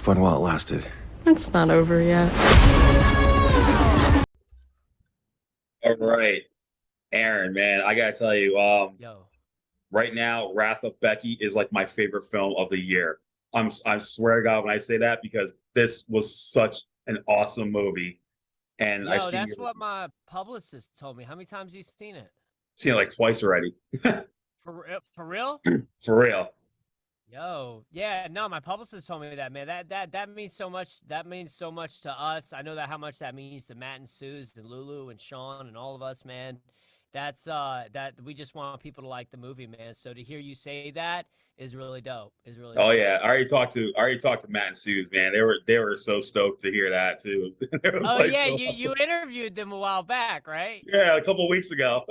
fun while it lasted. It's not over yet. All right, Aaron, man, I gotta tell you, Yo, right now, Wrath of Becky is like my favorite film of the year. I swear to God when I say that because this was such an awesome movie, and I've yo, seen that's what my publicist told me. How many times you seen it? it like twice already, For real? for real. Yo, yeah, no, my publicist told me that, man. That means so much. That means so much to us. I know that how much that means to Matt and Suze and Lulu and Sean and all of us, man. That's that we just want people to like the movie, man. So to hear you say that is really dope. Is really Oh dope. yeah, I already talked to Matt and Suze, man. They were so stoked to hear that too. It was Oh like yeah, so you awesome. interviewed them a while back, right? Yeah, a couple weeks ago.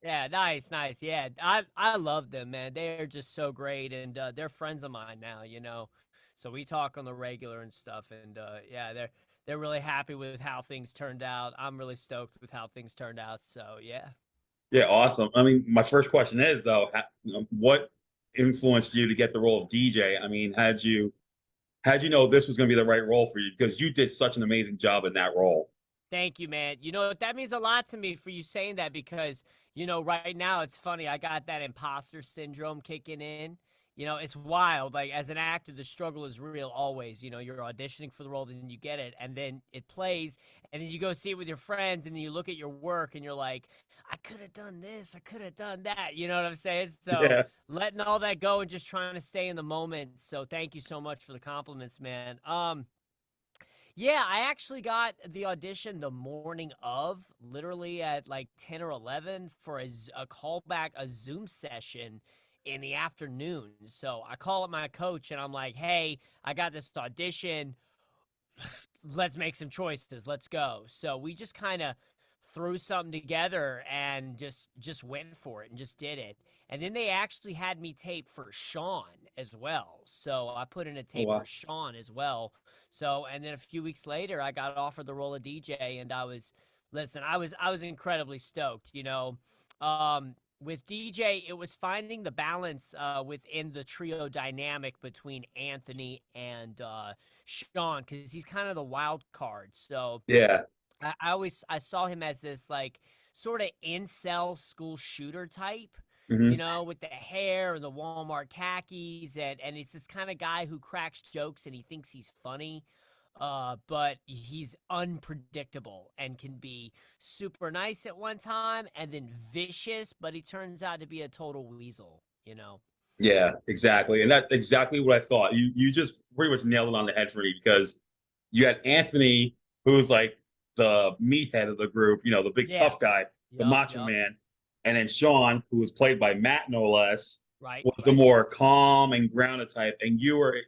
Yeah, nice, nice. Yeah, I love them, man. They're just so great, and they're friends of mine now, you know. So we talk on the regular and stuff, and yeah, they're really happy with how things turned out. I'm really stoked with how things turned out. So yeah. Yeah, awesome. I mean, my first question is though, what influenced you to get the role of DJ? I mean, how'd you know this was going to be the right role for you? Because you did such an amazing job in that role. Thank you, man. You know, that means a lot to me for you saying that because, you know, right now it's funny. I got that imposter syndrome kicking in. You know, it's wild. Like, as an actor, the struggle is real always. You know, you're auditioning for the role, then you get it, and then it plays, and then you go see it with your friends, and then you look at your work, and you're like, I could have done this, I could have done that. You know what I'm saying? So, Yeah. letting all that go and just trying to stay in the moment. So, thank you so much for the compliments, man. Yeah, I actually got the audition the morning of, literally at like 10 or 11 for a callback, a Zoom session in the afternoon. So I call up my coach and I'm like, hey, I got this audition. Let's make some choices. Let's go. So we just kind of threw something together and just went for it and just did it. And then they actually had me tape for Sean as well. So I put in a Oh tape for wow. Sean as well. So and then a few weeks later I got offered the role of DJ and I was incredibly stoked, you know. With DJ, it was finding the balance within the trio dynamic between Anthony and Sean because he's kind of the wild card. So Yeah. I saw him as this like sort of incel school shooter type, you Hmm. know, with the hair and the Walmart khakis, and it's this kind of guy who cracks jokes and he thinks he's funny. But he's unpredictable and can be super nice at one time and then vicious, but he turns out to be a total weasel, you know. Yeah, exactly. And that's exactly what I thought. You just pretty much nailed it on the head for me because you had Anthony, who's like the meathead of the group, the big Yeah. tough guy, the Yup, macho yup. man. And then Sean, who was played by Matt no less, Right, was the right. more calm and grounded type. And you were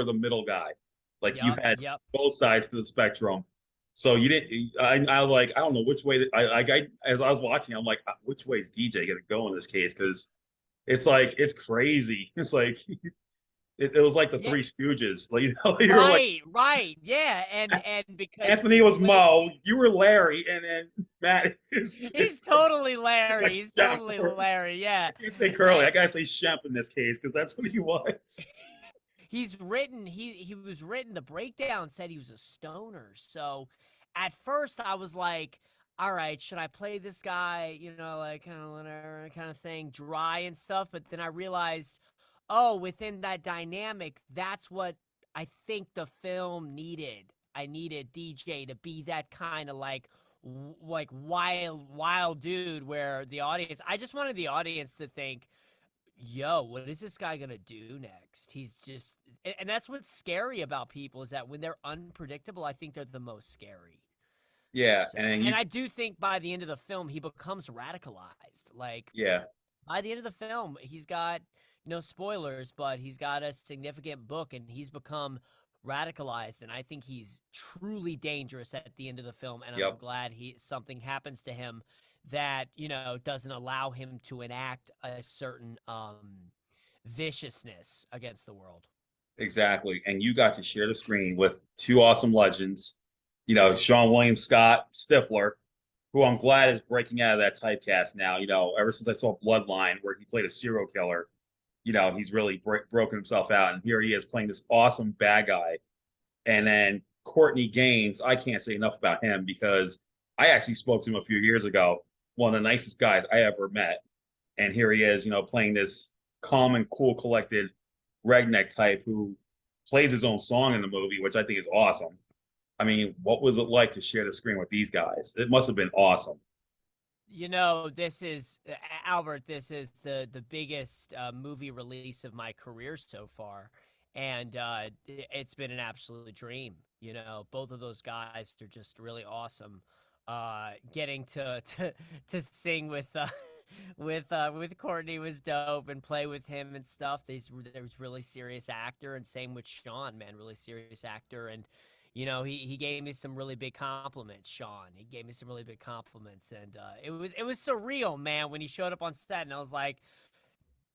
the middle guy. Like you Yup, had yup. both sides to the spectrum. So you didn't. I was like, I don't know which way. As I was watching, I'm like, which way is DJ going to go in this case? Because it's like It, it's crazy. It's like it was like the yeah, Three Stooges. Like you were like right, right. Yeah, and because Anthony it was plays Mo, you were Larry, and then Matt is he's totally he's Larry. like He's Shemp. totally Or Larry. Yeah. I can't say Curly. I gotta say Shemp in this case because that's what he He's was. he's written he was written the breakdown said he was a stoner. So at first I was like, all right, should I play this guy, you know, like kind of whatever kind of thing, dry and stuff, but then I realized, oh, within that dynamic, that's what I think the film needed. I needed DJ to be that kind of like like wild dude where the audience I just wanted the audience to think, yo, what is this guy gonna do next? He's just, and that's what's scary about people is that when they're unpredictable, I think they're the most scary. Yeah, So, and then and I do think by the end of the film, he becomes radicalized. Like yeah, by the end of the film, he's got, you know, spoilers, but he's got a significant book and he's become radicalized. And I think he's truly dangerous at the end of the film. And I'm yep, glad something happens to him that, you know, doesn't allow him to enact a certain viciousness against the world. exactly. And you got to share the screen with two awesome legends. Sean William Scott Stifler, who I'm glad is breaking out of that typecast now. Ever since I saw Bloodline, where he played a serial killer, he's really broken himself out, and here he is playing this awesome bad guy And then Courtney Gaines, I can't say enough about him because I actually spoke to him a few years ago. One of the nicest guys I ever met. And here he is, playing this calm and cool, collected redneck type who plays his own song in the movie, which I think is awesome. I mean, what was it like to share the screen with these guys? It must have been awesome. This is Albert. This is the biggest movie release of my career so far, and it's been an absolute dream. Both of those guys are just really awesome. Getting to sing with with Courtney was dope, and play with him and stuff. There was really serious actor, and same with Sean, man, really serious actor, and he gave me some really big compliments, Sean. He gave me some really big compliments, and it was surreal, man, when he showed up on set, and I was like,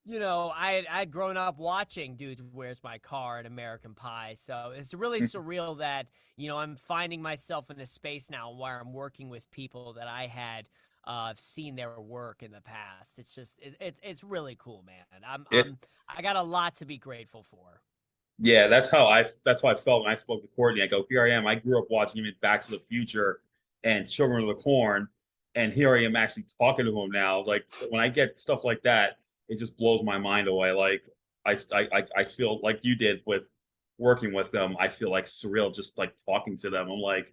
I'd grown up watching Dude, Where's My Car and American Pie, so it's really surreal that, I'm finding myself in a space now where I'm working with people that I had seen their work in the past. It's just, it's really cool, man. I got a lot to be grateful for. Yeah, that's how I felt when I spoke to Courtney. I go, here I am. I grew up watching him in Back to the Future and Children of the Corn, and here I am actually talking to him now. Like when I get stuff like that, it just blows my mind away. Like I feel like you did with working with them. I feel like surreal just like talking to them. I'm like,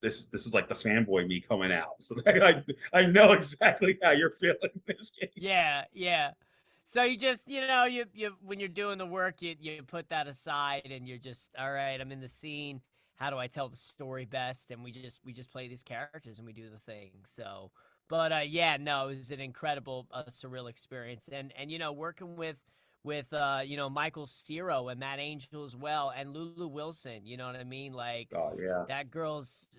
this is like the fanboy me coming out. So I know exactly how you're feeling in this case. Yeah. So you just, you when you're doing the work, you put that aside, and you're just, all right, I'm in the scene. How do I tell the story best? And we just play these characters, and we do the thing. So, but yeah, no, it was an incredible, surreal experience, and working with Michael Cero and Matt Angel as well, and Lulu Wilson. You know what I mean? Like, Oh yeah. that girl's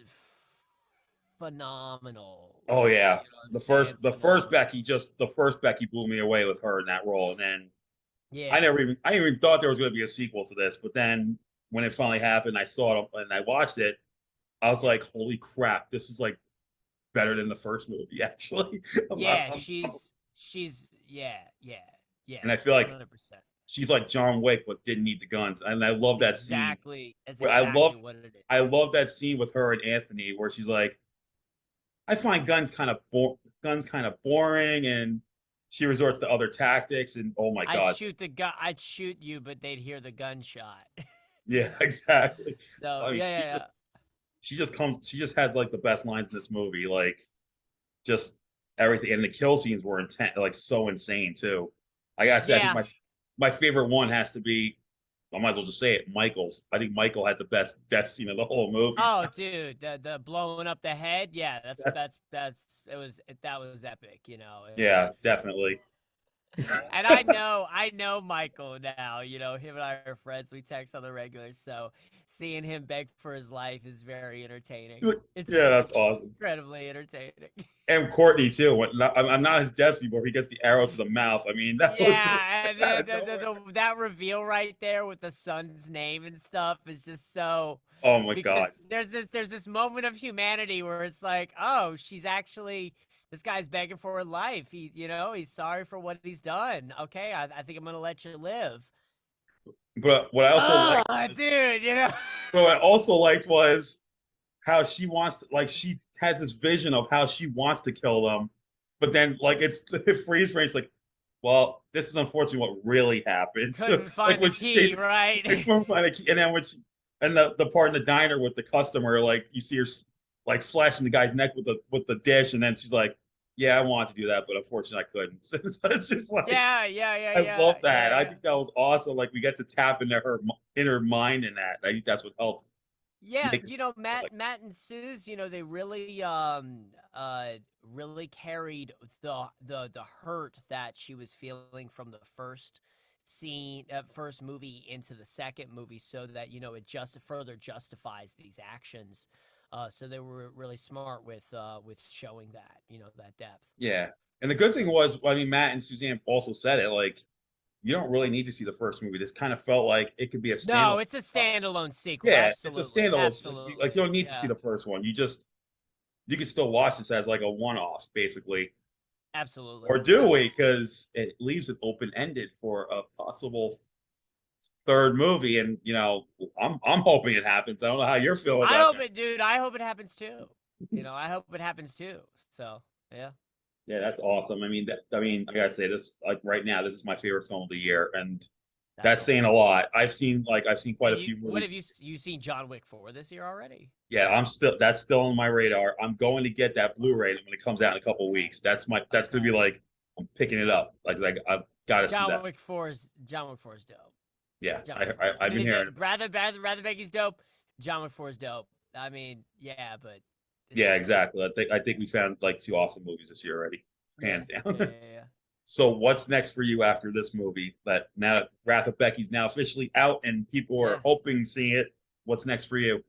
phenomenal. Oh Like, yeah. I'm saying? Phenomenal. The first Becky blew me away with her in that role. And then Yeah. I didn't even thought there was going to be a sequel to this. But then when it finally happened, I saw it and I watched it. I was like, holy crap, this is like better than the first movie, actually. Yeah, I'm- she's yeah, and I feel like 100%. she's like John Wick, but didn't need the guns. And I love that scene. That's Where exactly what it I is. love that scene with her and Anthony where she's like, I find guns kind of boring, and she resorts to other tactics. And oh my god, I'd shoot you, but they'd hear the gunshot. yeah, exactly. So, I mean, yeah. she just has like the best lines in this movie, like just everything, and the kill scenes were intense, like so insane too. I gotta say, I think Yeah. my favorite one has to be. I might as well just say it. Michael's. I think Michael had the best death scene of the whole movie. Oh, dude, the blowing up the head. Yeah, that was epic, It was. Yeah, definitely. And I know Michael now. Him and I are friends. We text on the regular, so seeing him beg for his life is very entertaining. It's Yeah, just that's awesome. incredibly entertaining. And Courtney too. I'm not his destiny, but he gets the arrow to the mouth. I mean, that was just Yeah, that's and out of that reveal right there with the son's name and stuff is just so. Oh my Because god. there's this moment of humanity where it's like, oh, she's actually. This guy's begging for her life. He's sorry for what he's done. Okay, I think I'm gonna let you live. But what I also liked was, Dude, but what I also liked was how she wants to, like, she has this vision of how she wants to kill them, but then like it's it freeze frame. It's like, well, this is unfortunately what really happened. couldn't Like find the when she key, basically right? couldn't find a key, and then when she and the part in the diner with the customer, like you see her like slashing the guy's neck with the dish, and then she's like, "Yeah, I wanted to do that, but unfortunately I couldn't." So it's just like I love that. I Yeah. think that was awesome. Like we get to tap into her inner mind in that. I think that's what helped Yeah, make it like. Matt and Suze, they really carried the hurt that she was feeling from the first first movie into the second movie, so that it just further justifies these actions. So they were really smart with showing that that depth. Yeah. And the good thing was, I mean, Matt and Suzanne also said it, like, you don't really need to see the first movie. This kind of felt like it could be a No, standalone. it's a standalone sequel. Yeah, it's a Absolutely, standalone. Like, absolutely. you don't need to see Yeah, the first one. You can still watch this as like a one-off, basically. Or absolutely, do we? absolutely. Because it leaves it open-ended for a possible third movie, and I'm hoping it happens. I don't know how you're feeling I about hope that. it, dude. I hope it happens too. I hope it happens too. So yeah. Yeah, that's awesome. I gotta say this, like right now, this is my favorite film of the year, and That's that's saying awesome. a lot. I've seen quite And a few what have movies. you seen John Wick 4 this year already? Yeah, that's still on my radar. I'm going to get that Blu-ray when it comes out in a couple of weeks. That's gonna be Okay. like I'm picking it up. Like I've got to see that. John Wick 4 is dope. Yeah, John Wick 4 is dope. I've been hearing. Rather Becky's dope. John Wick 4 is dope. I mean, yeah, but it's Yeah, dope. exactly. I think we found like two awesome movies this year already, Yeah, hands yeah, down. yeah. So what's next for you after this movie? That now I, that Wrath of Becky's now officially out and people are yeah. hoping to see it. What's next for you?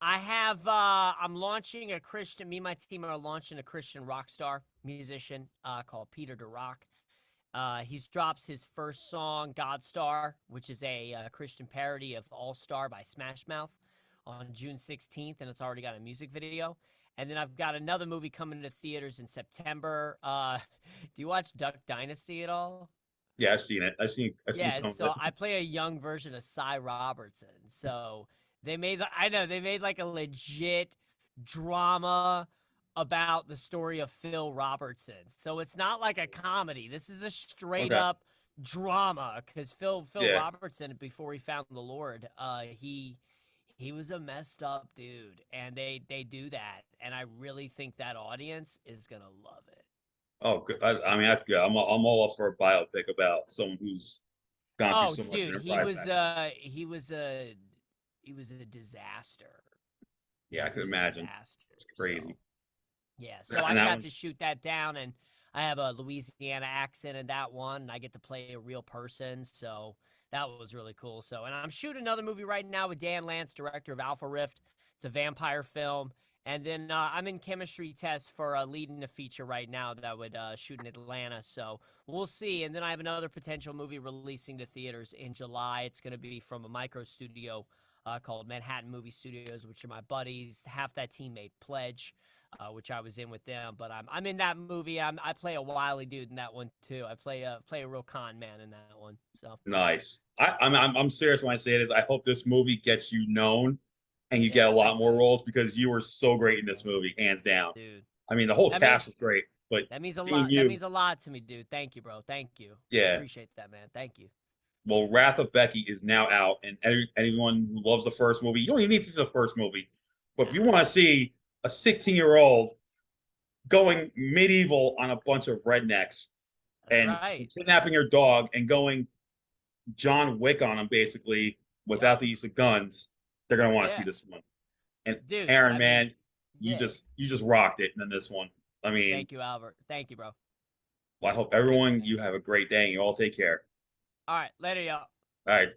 I have I'm launching a Christian me and my team are launching a Christian rock star musician called Peter DeRock. He drops his first song, God Star, which is a Christian parody of All Star by Smash Mouth on June 16th, and it's already got a music video. And then I've got another movie coming to theaters in September. Do you watch Duck Dynasty at all? Yeah, I've seen it. I've seen Yeah, some of so it. I play a young version of Cy Robertson. So they made like a legit drama about the story of Phil Robertson. So it's not like a comedy. This is a straight Okay. up drama because Phil Yeah. Robertson, before he found the Lord, he was a messed up dude, and they do that, and I really think that audience is gonna love it. Oh, good. I mean, that's good. I'm all up for a biopic about someone who's gone through Oh, so much in dude, their life. he was a disaster. Yeah, I He could was a imagine. disaster. It's So crazy. yeah, so I And that got to one's shoot that down, and I have a Louisiana accent in that one, and I get to play a real person. So that was really cool. So, and I'm shooting another movie right now with Dan Lance, director of Alpha Rift. It's a vampire film. And then I'm in chemistry tests for leading a feature right now that I would shoot in Atlanta. So we'll see. And then I have another potential movie releasing to theaters in July. It's going to be from a micro studio called Manhattan Movie Studios, which are my buddies. Half that team made Pledge, which I was in with them. But I'm in that movie. I play a wily dude in that one too. I play a real con man in that one. So nice. I'm serious when I say this. I hope this movie gets you known and you get a yeah, lot thanks, more man. roles because you were so great in this movie, hands down. Dude. I mean, the whole That cast means was great, but that means a seeing lot. That you, means a lot to me, dude. Thank you, bro. Thank you. I yeah. appreciate that, man. Thank you. Well, Wrath of Becky is now out, and anyone who loves the first movie, you don't even need to see the first movie, but if you Nah, want to see a 16-year-old going medieval on a bunch of rednecks that's and right. kidnapping your dog and going John Wick on them basically Yep. without the use of guns, they're gonna want to see Yeah. this one. And Dude, Aaron, I mean, man, you yeah. just you just rocked it in this one. I mean, Thank you, Albert. Thank you, bro. well, I hope Thank you, everyone man. you have a great day and you all take care. All right, later, y'all. All right.